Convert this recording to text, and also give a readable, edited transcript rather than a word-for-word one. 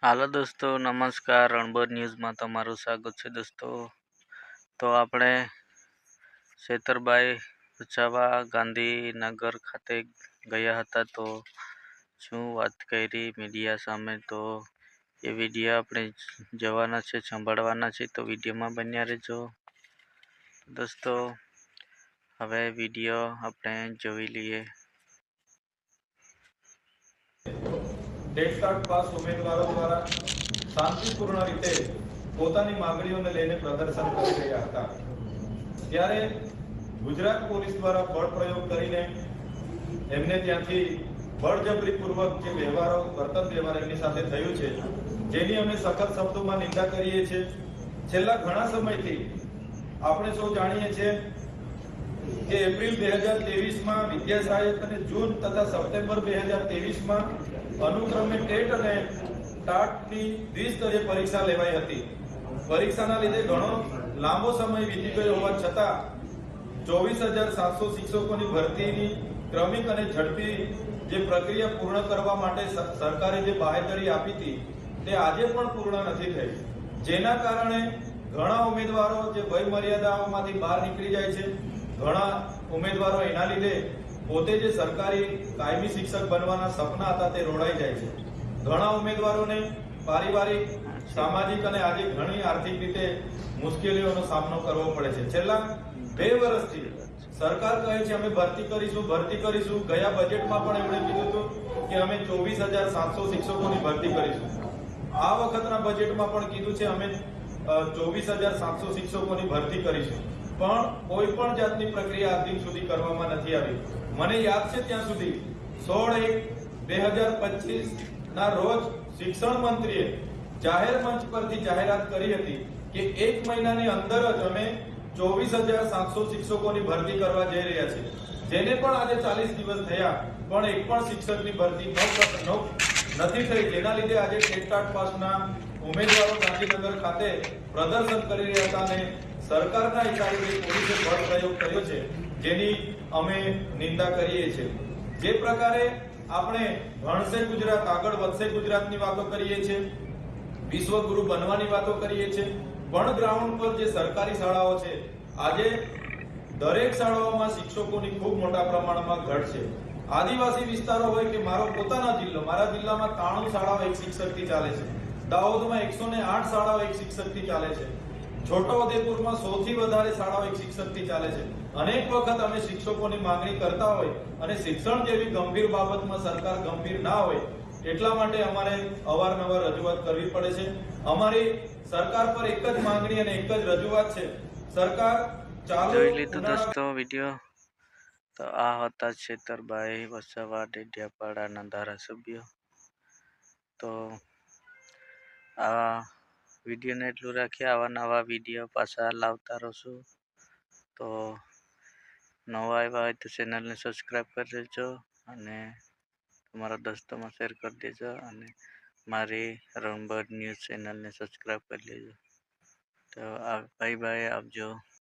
હાલો દોસ્તો, નમસ્કાર. રણબોર ન્યૂઝમાં તમારું સ્વાગત છે દોસ્તો. તો આપણે છેતરબાઈ વસાવા ગાંધીનગર ખાતે ગયા હતા. તો શું વાત કરી મીડિયા સામે, તો એ વિડીયો આપણે જવાના છે, સાંભળવાના છે. તો વિડીયોમાં બન્યા રહેજો દોસ્તો. હવે વિડીયો આપણે જોઈ લઈએ. ટેટ પાસ ઉમેદવારો દ્વારા શાંતિપૂર્ણ રીતે પોતાની માંગણીઓને લઈને પ્રદર્શન કરી રહ્યા હતા, ત્યારે ગુજરાત પોલીસ દ્વારા બળ પ્રયોગ કરીને એમને ત્યાંથી બળજબરીપૂર્વક જે વર્તન વ્યવહાર એમની સાથે થયું છે, જેની અમે સખત શબ્દોમાં નિંદા કરીએ છીએ. છેલ્લા ઘણા સમયથી આપણે સૌ જાણીએ છીએ કે એપ્રિલ 2023માં વિદ્યા સહાયક અને જૂન તથા સપ્ટેમ્બર 2023માં અનુક્રમે ટેટ અને ટાટની દ્વિસ્તરીય પરીક્ષા લેવાઈ હતી. પરીક્ષાના લીધે ઘણો લાંબો સમય વીતી ગયો હોવા છતાં 24,700 શિક્ષકોની ભરતીની ક્રમિક અને ઝડપી જે પ્રક્રિયા પૂર્ણ કરવા માટે સરકારે જે બાહેધરી આપી હતી તે આજે પણ પૂર્ણ નથી થઈ, જેના કારણે ઘણા ઉમેદવારો જે વય મર્યાદાઓમાંથી બહાર નીકળી જાય છે. ઘણા ઉમેદવારો એના લીધે પોતે જે સરકારી કાયમી શિક્ષક બનવાના સપના હતા તે રોડાઈ જાય છે. ઘણા ઉમેદવારોને પારિવારિક, સામાજિક અને આજે ઘણી આર્થિક રીતે મુશ્કેલીઓનો સામનો કરવો પડે છે. છેલ્લા 2 વર્ષથી સરકાર કહે છે અમે ભરતી કરીશું. ગયા બજેટમાં પણ એમણે કીધું હતું કે અમે 24,700 શિક્ષકોની ભરતી કરીશું. આ વખતના બજેટમાં પણ કીધું છે અમે 24,700 શિક્ષકોની ભરતી કરીશું, પણ કોઈ પણ જાતની પ્રક્રિયા આજ દિન સુધી કરવામાં નથી આવી. મને યાદ છે ત્યાં સુધી 16/1/2025 ના રોજ શિક્ષણ મંત્રીએ જાહેર મંચ પરથી જાહેરાત કરી હતી કે 1 મહિનાની અંદર જ અમે 24,700 શિક્ષકોની ભરતી કરવા જઈ રહ્યા છીએ, જેને પણ આજે 40 દિવસ થયા પણ એક પણ શિક્ષકની ભરતી નથી થઈ, જેના લીધે આજે ટેટ પાસના ઉમેદવારો ગાંધીનગર ખાતે પ્રદર્શન કરી રહ્યા હતા અને સરકારના હિસાબે પોલીસે બળ પ્રયોગ કર્યો છે, જેની અમે નિંદા કરીએ છીએ. જે પ્રકારે આપણે ભણશે ગુજરાત, આગળ વધશે ગુજરાતની વાતો કરીએ છીએ, વિશ્વગુરુ બનવાની વાતો કરીએ છીએ, પણ ગ્રાઉન્ડ પર જે સરકારી શાળાઓ છે, આજે દરેક શાળાઓમાં શિક્ષકોની ખૂબ મોટા પ્રમાણમાં ઘટ છે. આદિવાસી વિસ્તારો હોય કે મારો પોતાના જિલ્લો, મારા જિલ્લામાં 93 શાળાઓ એક શિક્ષકથી ચાલે છે. દાહોદમાં 108 શાળાઓ એક શિક્ષકથી ચાલે છે. છોટાઉદેપુરમાં 100 થી વધારે શાળાઓ એક શિક્ષકથી ચાલે છે. અનેક વખત અમે શિક્ષકોની માંગણી કરતા હોય અને શિક્ષણ જેવી ગંભીર બાબતમાં સરકાર ગંભીર ના હોય, એટલા માટે અમારે અવારનવાર રજૂઆત કરવી પડે છે. અમારી સરકાર પર એક જ માંગણી અને એક જ રજૂઆત છે. સરકાર જોઈ લીધું દોસ્તો વિડીયો. તો આ હતા છેતરબાઈ વસાવા, ડેડિયાપાડાના ધારાસભ્ય. તો આ વિડીયોને એટલું રાખીએ. આવા નવા વિડીયો પાછા લાવતા રહીશું. તો નવા આવ્યા હોય તો ચેનલને સબસ્ક્રાઈબ કરી દેજો અને તમારા દોસ્તોમાં શેર કરી દેજો અને મારી રણબોર ન્યૂઝ ચેનલને સબસ્ક્રાઈબ કરી લેજો. તો બાય બાય, આવજો.